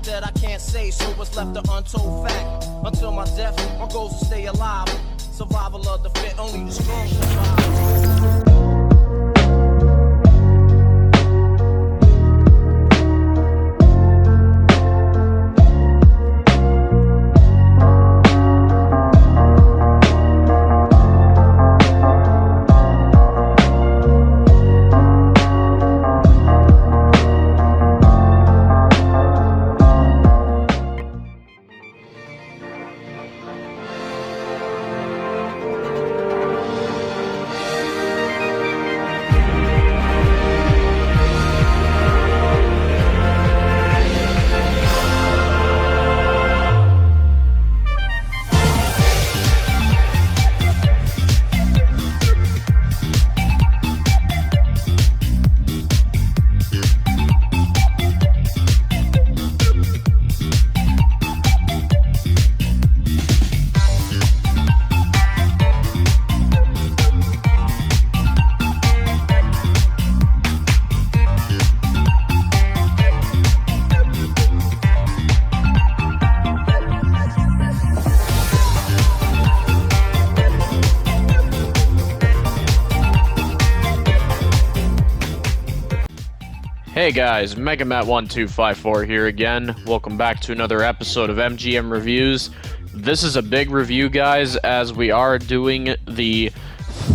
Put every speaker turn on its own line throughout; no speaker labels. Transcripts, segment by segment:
that I can't say, so what's left an untold fact. Until my death, my goals will stay alive. Survival of the fit, only the strong survive.
Hey guys, Megamatt1254 here again. Welcome back to another episode of MGM Reviews. This is a big review, guys, as we are doing the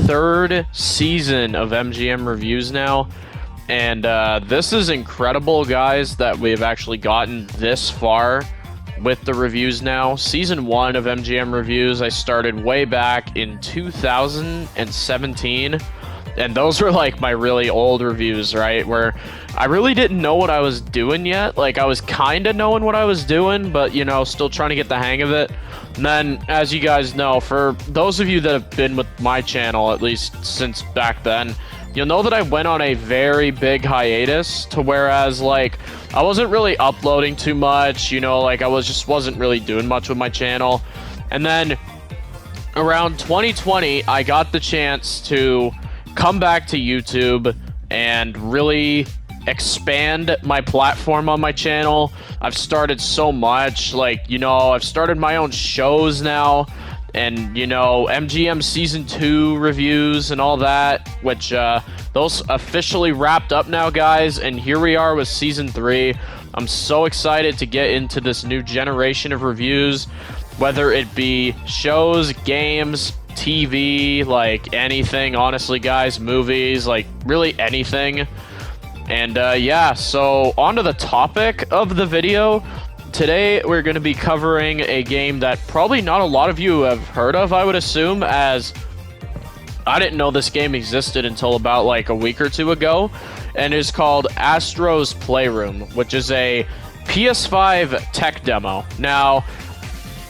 third season of MGM Reviews now. And this is incredible, guys, that we have actually gotten this far with the reviews now. Season 1 of MGM Reviews, I started way back in 2017. And those were like my really old reviews, right? Where I really didn't know what I was doing yet. Like, I was kind of knowing what I was doing, but, you know, still trying to get the hang of it. And then, as you guys know, for those of you that have been with my channel, at least since back then, you'll know that I went on a very big hiatus to whereas, like, I wasn't really uploading too much, you know, like, I wasn't really doing much with my channel. And then, around 2020, I got the chance to come back to YouTube and really expand my platform on my channel. I've started so much, like, you know, I've started my own shows now, and, you know, MGM Season 2 reviews and all that, which, those officially wrapped up now, guys, and here we are with Season 3. I'm so excited to get into this new generation of reviews, whether it be shows, games, TV, like anything, honestly, guys, movies, like really anything. And yeah, so on to the topic of the video. Today we're going to be covering a game that probably not a lot of you have heard of, I would assume, as I didn't know this game existed until about like a week or two ago, and it's called Astro's Playroom, which is a PS5 tech demo. Now,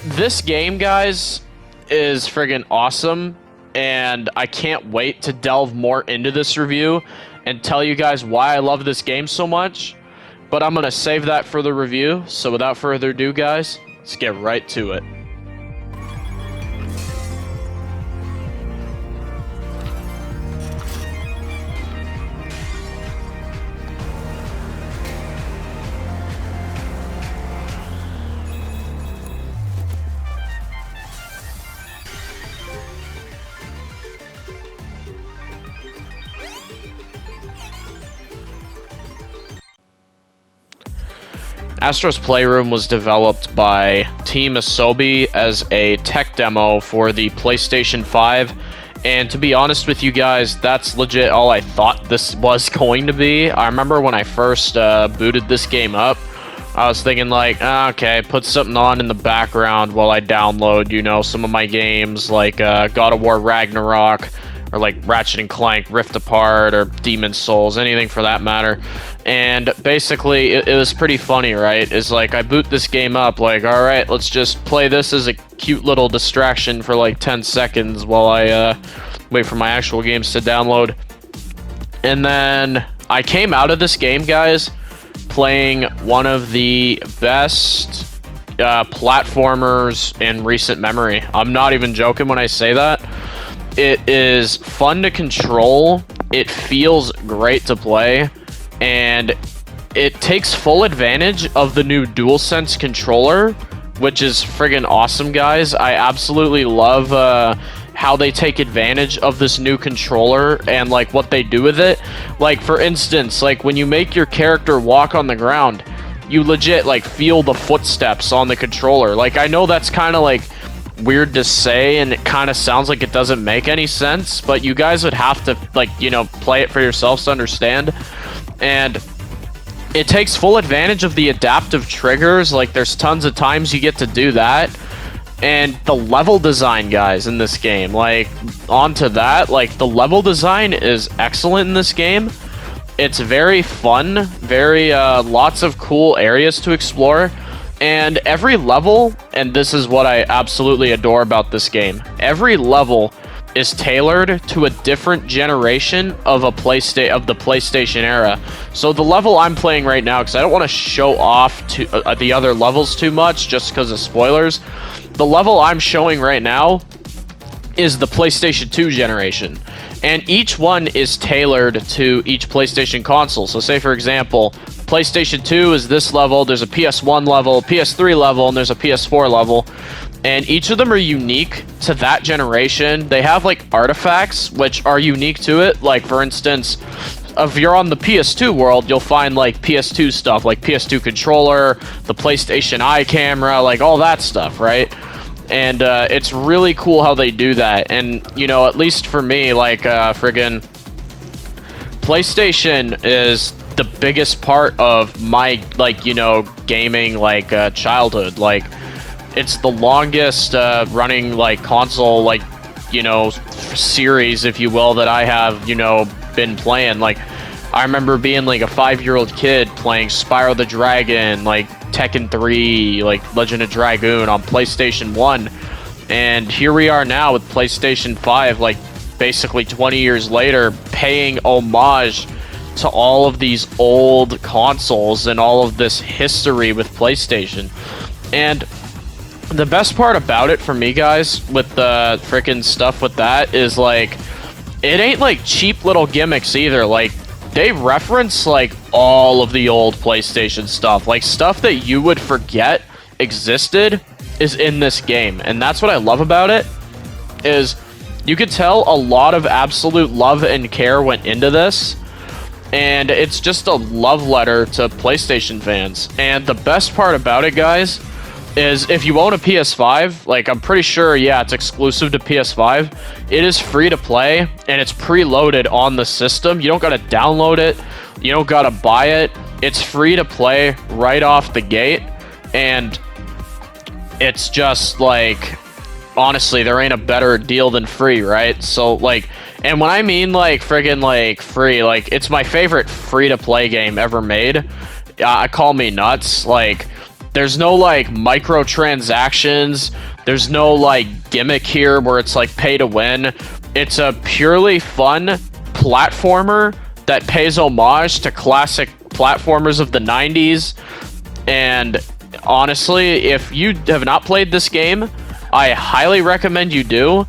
this game, guys, is friggin' awesome, and I can't wait to delve more into this review and tell you guys why I love this game so much, but I'm gonna save that for the review. So without further ado, guys, let's get right to it. Astro's Playroom was developed by Team Asobi as a tech demo for the PlayStation 5, and to be honest with you guys, that's legit all I thought this was going to be. I remember when I first booted this game up, I was thinking like, okay, put something on in the background while I download, you know, some of my games like God of War Ragnarok, or like Ratchet & Clank Rift Apart, or Demon's Souls, anything for that matter. And basically, it was pretty funny, right? It's like, I boot this game up, like, alright, let's just play this as a cute little distraction for like 10 seconds while I wait for my actual games to download. And then I came out of this game, guys, playing one of the best platformers in recent memory. I'm not even joking when I say that. It is fun to control, it feels great to play, and it takes full advantage of the new DualSense controller, which is friggin' awesome, guys. I absolutely love how they take advantage of this new controller and like what they do with it. Like, for instance, like when you make your character walk on the ground, you legit like feel the footsteps on the controller. Like, I know that's kind of like weird to say, and it kind of sounds like it doesn't make any sense, but you guys would have to, like, you know, play it for yourselves to understand. And it takes full advantage of the adaptive triggers. Like, there's tons of times you get to do that. And the level design, guys, in this game, like, onto that, like, the level design is excellent in this game. It's very fun, very lots of cool areas to explore. And every level, and this is what I absolutely adore about this game, every level is tailored to a different generation of the PlayStation era. So the level I'm playing right now, because I don't want to show off to the other levels too much, just because of spoilers. The level I'm showing right now is the PlayStation 2 generation, and each one is tailored to each PlayStation console. So say, for example, PlayStation 2 is this level, there's a PS1 level, PS3 level, and there's a PS4 level. And each of them are unique to that generation. They have like artifacts which are unique to it. Like, for instance, if you're on the PS2 world, you'll find like PS2 stuff, like PS2 controller, the PlayStation Eye camera, like all that stuff, right? And it's really cool how they do that. And, you know, at least for me, like, friggin' PlayStation is the biggest part of my, like, you know, gaming, like, childhood. Like, it's the longest running, like, console, like, you know, series, if you will, that I have, you know, been playing. Like, I remember being like a 5-year-old kid playing Spyro the Dragon, like Tekken 3, like Legend of Dragoon on PlayStation 1. And here we are now with PlayStation 5, like basically 20 years later, paying homage to all of these old consoles and all of this history with PlayStation. And the best part about it for me, guys, with the freaking stuff with that is, like, it ain't like cheap little gimmicks either. Like, they reference like all of the old PlayStation stuff. Like, stuff that you would forget existed is in this game. And that's what I love about it, is you could tell a lot of absolute love and care went into this. And it's just a love letter to PlayStation fans. And the best part about it, guys, is if you own a PS5, like, I'm pretty sure, yeah, it's exclusive to PS5. It is free to play, and it's preloaded on the system. You don't gotta download it. You don't gotta buy it. It's free to play right off the gate, and it's just, like, honestly, there ain't a better deal than free, right? So, like, and when I mean, like, friggin', like, free, like, it's my favorite free-to-play game ever made. Call me nuts. Like, there's no, like, microtransactions. There's no, like, gimmick here where it's, like, pay to win. It's a purely fun platformer that pays homage to classic platformers of the 90s. And honestly, if you have not played this game, I highly recommend you do.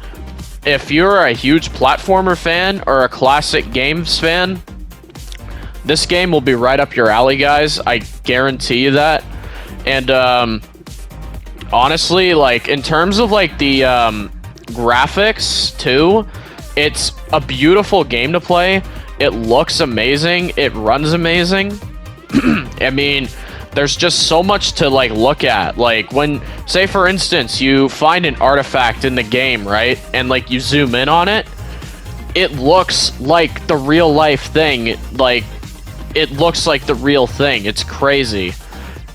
If you're a huge platformer fan or a classic games fan, this game will be right up your alley, guys. I guarantee you that. And honestly, like, in terms of, like, the graphics too, it's a beautiful game to play. It looks amazing. It runs amazing. I mean, there's just so much to, like, look at. Like, when, say, for instance, you find an artifact in the game, right? And, like, you zoom in on it, it looks like the real life thing. Like, it looks like the real thing. It's crazy.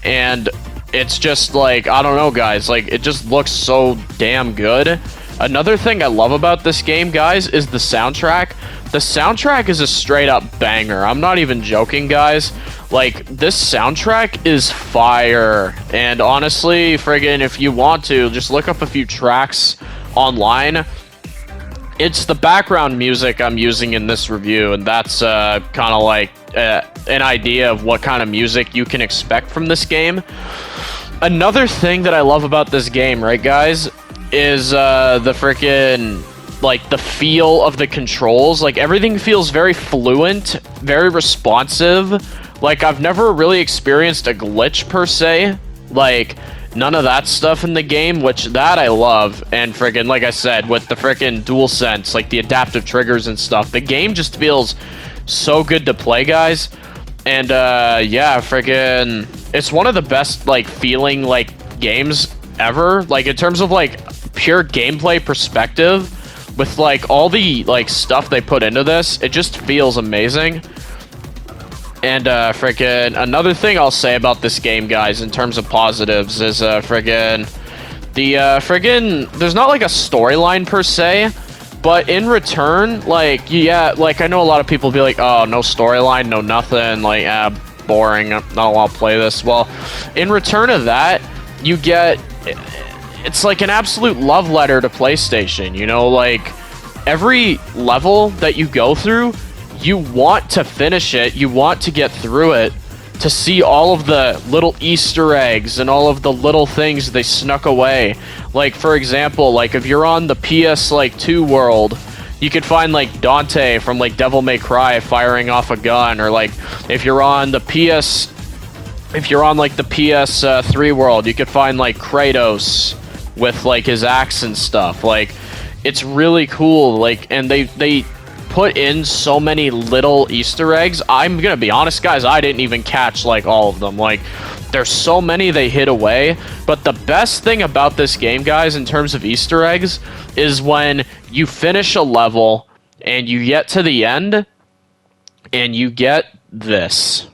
And it's just, like, I don't know, guys, like, it just looks so damn good. Another thing I love about this game, guys, is the soundtrack. The soundtrack is a straight up banger. I'm not even joking, guys. Like, this soundtrack is fire. And honestly, friggin', if you want to, just look up a few tracks online. It's the background music I'm using in this review, and that's kind of like an idea of what kind of music you can expect from this game. Another thing that I love about this game, right, guys, is the freaking, like, the feel of the controls. Like, everything feels very fluent, very responsive. Like, I've never really experienced a glitch per se. Like, none of that stuff in the game, which that I love. And friggin', like I said, with the friggin' DualSense, like the adaptive triggers and stuff, the game just feels so good to play, guys. And yeah, friggin', it's one of the best like feeling like games ever. Like in terms of like pure gameplay perspective, with like all the like stuff they put into this, it just feels amazing. And friggin' another thing I'll say about this game, guys, in terms of positives is friggin' the friggin' there's not like a storyline per se, but in return, like, yeah, like I know a lot of people be like, oh, no storyline, no nothing, like, boring, I'm not allowed to play this. Well, in return of that, you get, it's like an absolute love letter to PlayStation, you know, like every level that you go through, you want to finish it, you want to get through it, to see all of the little Easter eggs and all of the little things they snuck away. Like, for example, like if you're on the PS like 2 world, you could find like Dante from like Devil May Cry firing off a gun, or like if you're on the PS3 world, you could find like Kratos with like his axe and stuff. Like, it's really cool. Like, and they put in so many little Easter eggs. I'm gonna be honest, guys, I didn't even catch like all of them. Like, there's so many they hid away. But the best thing about this game, guys, in terms of Easter eggs, is when you finish a level and you get to the end and you get this.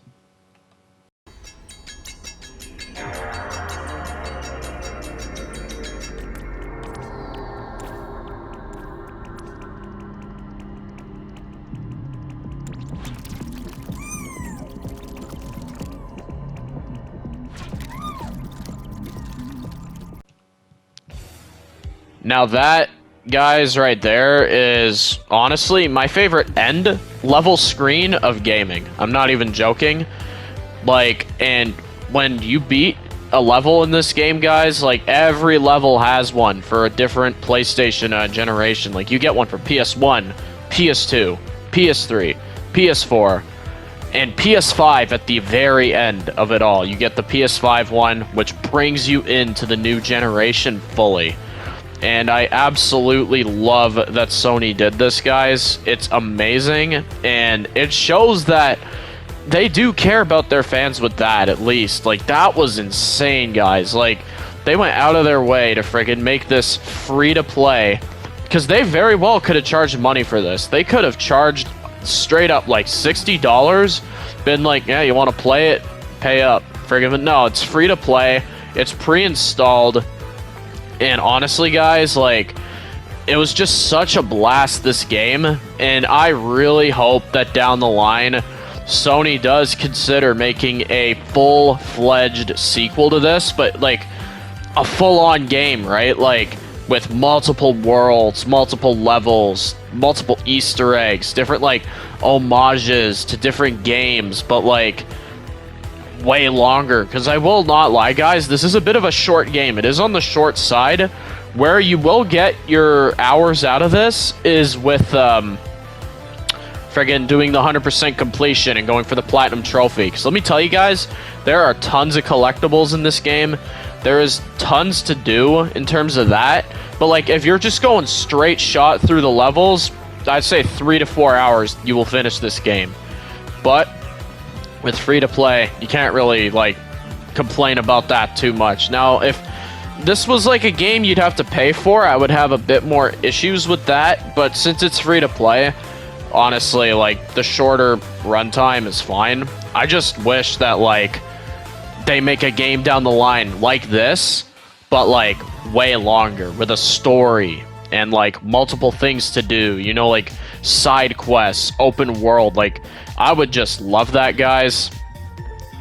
Now that, guys, right there is honestly my favorite end level screen of gaming. I'm not even joking. Like, and when you beat a level in this game, guys, like every level has one for a different PlayStation generation. Like, you get one for PS1, PS2, PS3, PS4, and PS5 at the very end of it all. You get the PS5 one, which brings you into the new generation fully. And I absolutely love that Sony did this, guys. It's amazing, and it shows that they do care about their fans with that, at least. Like, that was insane, guys. Like, they went out of their way to friggin' make this free to play, because they very well could have charged money for this. They could have charged straight up like $60, been like, yeah, you want to play it? Pay up. Friggin', no, it's free to play. It's pre-installed. And honestly, guys, like, it was just such a blast, this game, and I really hope that down the line, Sony does consider making a full-fledged sequel to this, but, like, a full-on game, right? Like, with multiple worlds, multiple levels, multiple Easter eggs, different, like, homages to different games, but, like, way longer. Because I will not lie, guys, this is a bit of a short game. It is on the short side. Where you will get your hours out of this is with friggin' doing the 100% completion and going for the platinum trophy. Because let me tell you guys, there are tons of collectibles in this game. There is tons to do in terms of that. But like, if you're just going straight shot through the levels, I'd say 3 to 4 hours you will finish this game. But with free to play, you can't really like complain about that too much. Now, if this was like a game you'd have to pay for, I would have a bit more issues with that. But since it's free to play, honestly, like, the shorter runtime is fine. I just wish that like they make a game down the line like this, but like way longer, with a story and like multiple things to do, you know, like side quests, open world. Like, I would just love that, guys.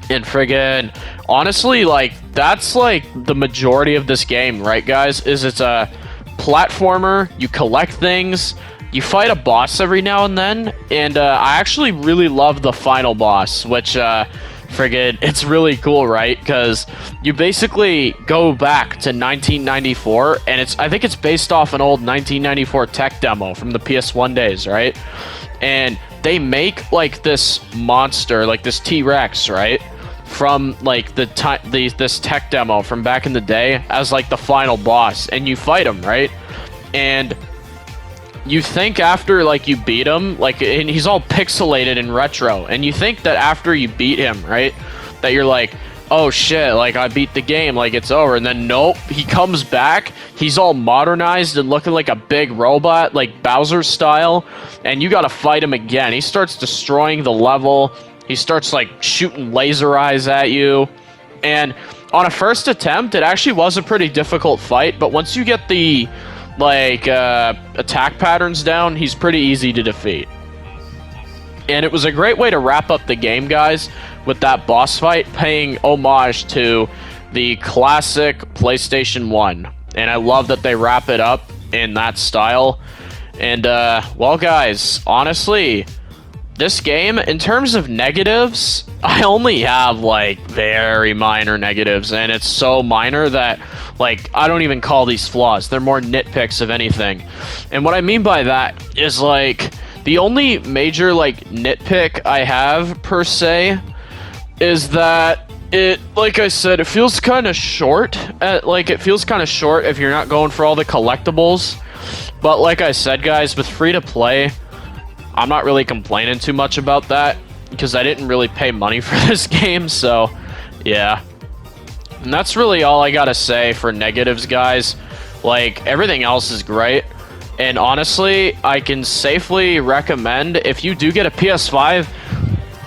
And friggin', honestly, like, that's like the majority of this game, right, guys? Is it's a platformer, you collect things, you fight a boss every now and then, and I actually really love the final boss, which friggin', it's really cool, right? Because you basically go back to 1994, and I think it's based off an old 1994 tech demo from the PS1 days, right? And they make like this monster, like this T-Rex, right? From like this tech demo from back in the day as like the final boss, and you fight him, right? And you think after like you beat him, like, and he's all pixelated and retro, and you think that after you beat him, right, that you're like, oh shit, like I beat the game, like it's over. And then nope, he comes back, he's all modernized and looking like a big robot, like Bowser style, and you gotta fight him again. He starts destroying the level. He starts like shooting laser eyes at you, and on a first attempt, it actually was a pretty difficult fight, but once you get the like attack patterns down, he's pretty easy to defeat. And it was a great way to wrap up the game, guys, with that boss fight, paying homage to the classic PlayStation 1. And I love that they wrap it up in that style. And well, guys, honestly, this game, in terms of negatives, I only have like very minor negatives, and it's so minor that like I don't even call these flaws. They're more nitpicks of anything. And what I mean by that is like the only major like nitpick I have per se is that it, like I said, it feels kind of short. It feels kind of short if you're not going for all the collectibles. But like I said, guys, with free to play, I'm not really complaining too much about that because I didn't really pay money for this game, so yeah. And that's really all I gotta say for negatives, guys. Like, everything else is great. And honestly, I can safely recommend, if you do get a PS5,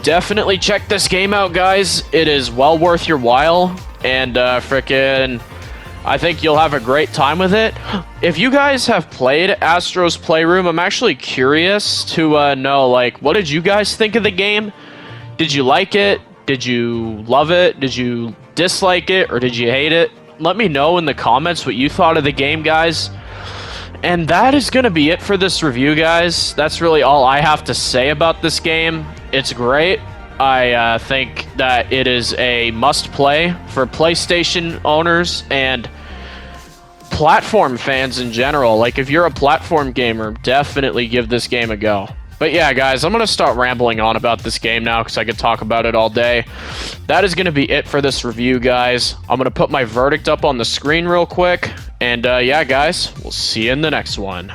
definitely check this game out, guys. It is well worth your while, and frickin', I think you'll have a great time with it. If you guys have played Astro's Playroom, I'm actually curious to know, like, what did you guys think of the game? Did you like it? Did you love it? Did you dislike it? Or did you hate it? Let me know in the comments what you thought of the game, guys. And that is going to be it for this review, guys. That's really all I have to say about this game. It's great. I think that it is a must-play for PlayStation owners and platform fans in general. Like, if you're a platform gamer, definitely give this game a go. But yeah, guys, I'm going to start rambling on about this game now because I could talk about it all day. That is going to be it for this review, guys. I'm going to put my verdict up on the screen real quick. And yeah, guys, we'll see you in the next one.